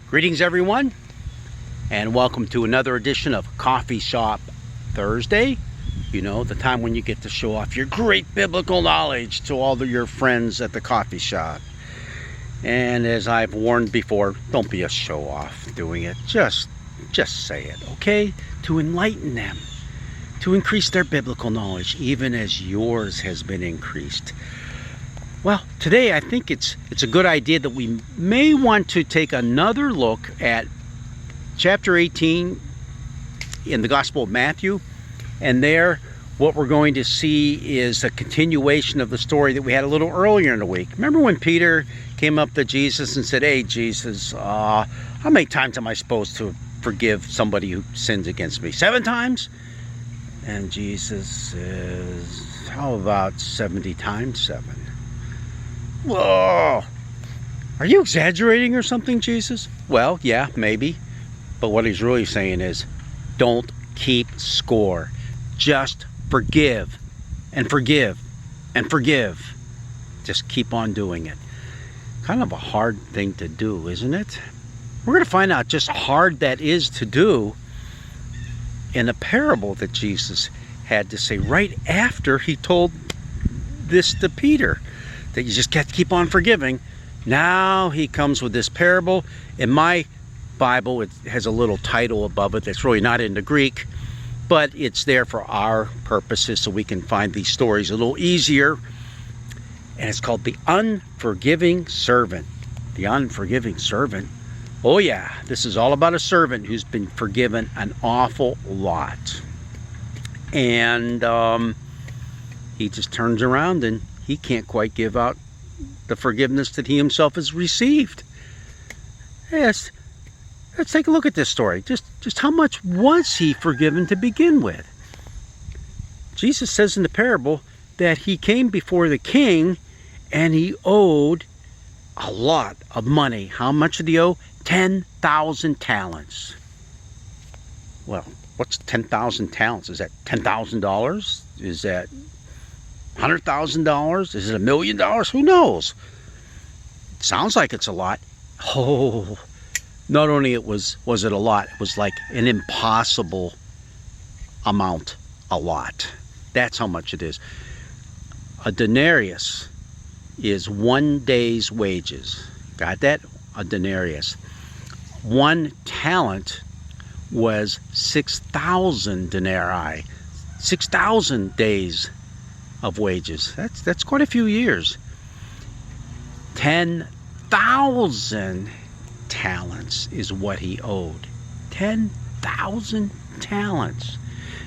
Greetings everyone, and welcome to another edition of Coffee Shop Thursday. You know, the time when you get to show off your great biblical knowledge to all of your friends at the coffee shop. And as I've warned before, don't be a show-off doing it. Just say it, okay? To enlighten them, to increase their biblical knowledge, even as yours has been increased. Well, today I think it's a good idea that we may want to take another look at chapter 18 in the Gospel of Matthew. And there, what we're going to see is a continuation of the story that we had a little earlier in the week. Remember when Peter came up to Jesus and said, "Hey, Jesus, how many times am I supposed to forgive somebody who sins against me? 7 times? And Jesus says, how about 70 times 7? Whoa! Are you exaggerating or something, Jesus? Well, yeah, maybe. But what he's really saying is, don't keep score. Just forgive and forgive and forgive. Just keep on doing it. Kind of a hard thing to do, isn't it? We're going to find out just how hard that is to do in a parable that Jesus had to say right after he told this to Peter, that you just got to keep on forgiving. Now he comes with this parable. In my Bible, it has a little title above it that's really not in the Greek, but it's there for our purposes so we can find these stories a little easier. And it's called The Unforgiving Servant. The Unforgiving Servant. Oh yeah, this is all about a servant who's been forgiven an awful lot. And he just turns around and he can't quite give out the forgiveness that he himself has received. Yes, let's take a look at this story. Just how much was he forgiven to begin with? Jesus says in the parable that he came before the king and he owed a lot of money. How much did he owe? 10,000 talents. Well, what's 10,000 talents? Is that $10,000? Is that $100,000? Is it $1 million? Who knows? It sounds like it's a lot. Oh, not only was it a lot, it was like an impossible amount. A lot. That's how much it is. A denarius is 1 day's wages. Got that? A denarius. 1 talent was 6,000 denarii. 6,000 days of wages. That's quite a few years. 10,000 talents is what he owed. 10,000 talents.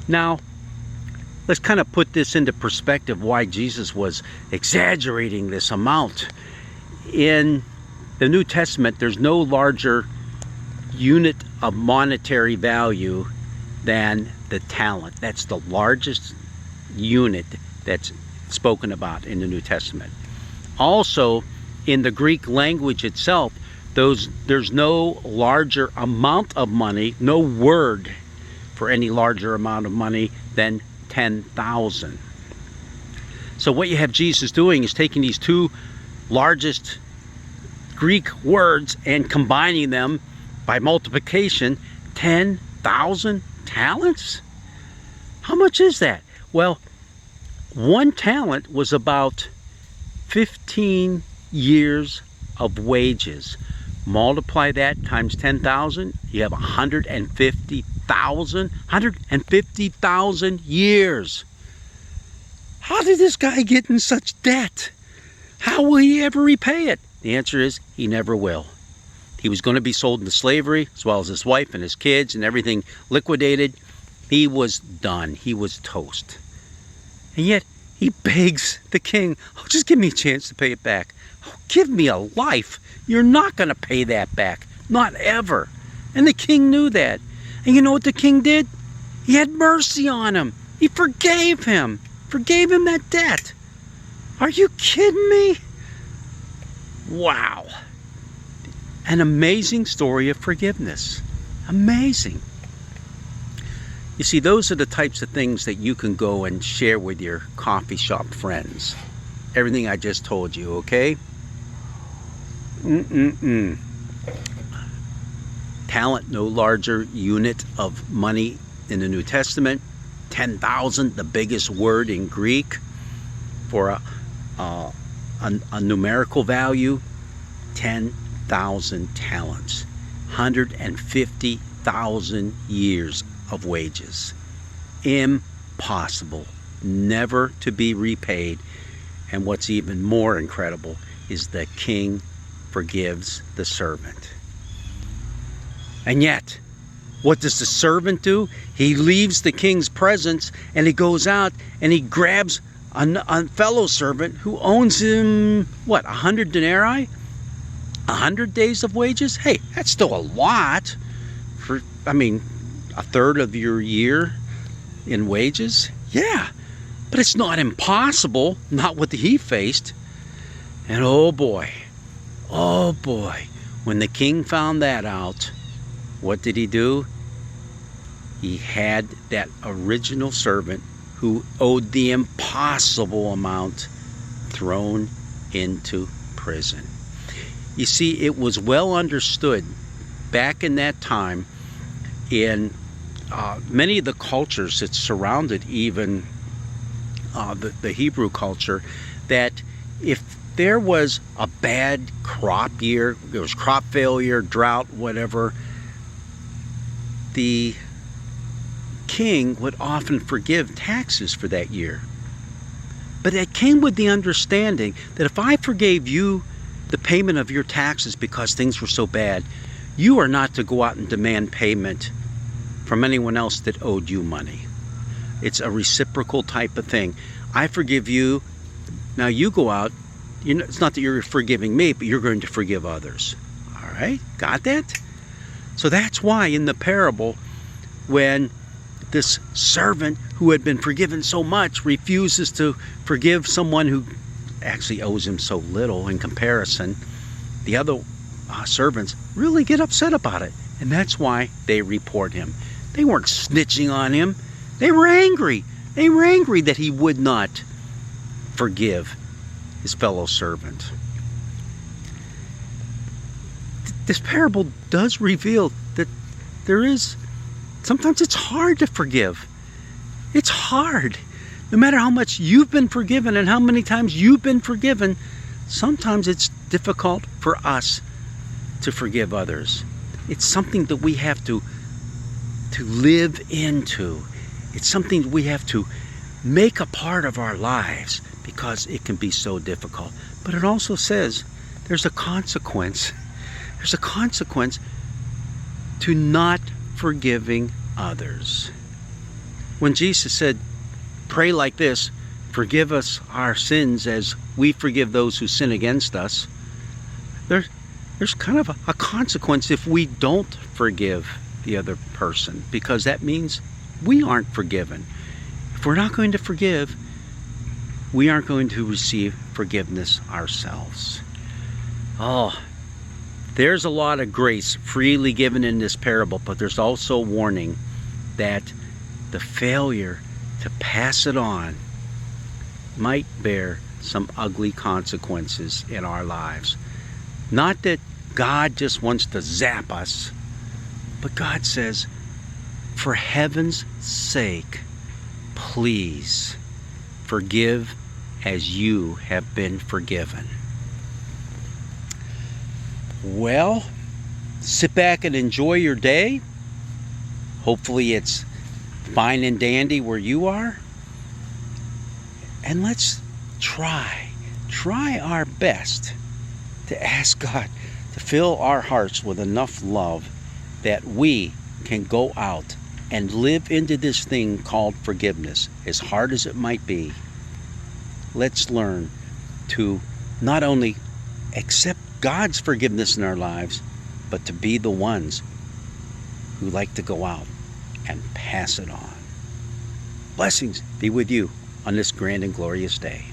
Now, let's kind of put this into perspective why Jesus was exaggerating this amount. In the New Testament, there's no larger unit of monetary value than the talent. That's the largest unit that's spoken about in the New Testament. Also, in the Greek language itself, there's no larger amount of money, no word for any larger amount of money than 10,000. So what you have Jesus doing is taking these two largest Greek words and combining them by multiplication. 10,000 talents? How much is that? Well, 1 talent was about 15 years of wages. Multiply that times 10,000, you have 150,000 years. How did this guy get in such debt? How will he ever repay it? The answer is he never will. He was going to be sold into slavery, as well as his wife and his kids and everything liquidated. He was done. He was toast. And yet, he begs the king, "Oh, just give me a chance to pay it back. Oh, give me a life. You're not going to pay that back. Not ever." And the king knew that. And you know what the king did? He had mercy on him. He forgave him. Forgave him that debt. Are you kidding me? Wow. An amazing story of forgiveness. Amazing. You see, those are the types of things that you can go and share with your coffee shop friends. Everything I just told you, okay? talent, no larger unit of money in the New Testament. 10,000, the biggest word in Greek for a numerical value. 10,000 talents. 150,000 years of wages. Impossible. Never to be repaid. And what's even more incredible is the king forgives the servant. And yet, what does the servant do? He leaves the king's presence and he goes out and he grabs a fellow servant who owns him, 100 denarii? 100 days of wages? Hey, that's still a lot. A third of your year in wages? Yeah, but it's not impossible, not what he faced. And oh boy, when the king found that out, what did he do? He had that original servant who owed the impossible amount thrown into prison. You see, it was well understood back in that time in many of the cultures that surrounded even the Hebrew culture, that if there was a bad crop year, there was crop failure, drought, whatever, the king would often forgive taxes for that year. But it came with the understanding that if I forgave you the payment of your taxes because things were so bad, you are not to go out and demand payment from anyone else that owed you money. It's a reciprocal type of thing. I forgive you, now you go out, it's not that you're forgiving me, but you're going to forgive others. All right, got that? So that's why in the parable, when this servant who had been forgiven so much refuses to forgive someone who actually owes him so little in comparison, the other servants really get upset about it. And that's why they report him. They weren't snitching on him. They were angry. They were angry that he would not forgive his fellow servant. This parable does reveal that sometimes it's hard to forgive. It's hard. No matter how much you've been forgiven and how many times you've been forgiven, sometimes it's difficult for us to forgive others. It's something that we have to live into. It's something we have to make a part of our lives because it can be so difficult. But it also says there's a consequence. There's a consequence to not forgiving others. When Jesus said, pray like this, forgive us our sins as we forgive those who sin against us, there's kind of a consequence if we don't forgive the other person, because that means we aren't forgiven. If we're not going to forgive, we aren't going to receive forgiveness ourselves. Oh, there's a lot of grace freely given in this parable, but there's also a warning that the failure to pass it on might bear some ugly consequences in our lives. Not that God just wants to zap us, but God says, for heaven's sake, please forgive as you have been forgiven. Well, sit back and enjoy your day. Hopefully it's fine and dandy where you are. And let's try our best to ask God to fill our hearts with enough love that we can go out and live into this thing called forgiveness, as hard as it might be. Let's learn to not only accept God's forgiveness in our lives, but to be the ones who like to go out and pass it on. Blessings be with you on this grand and glorious day.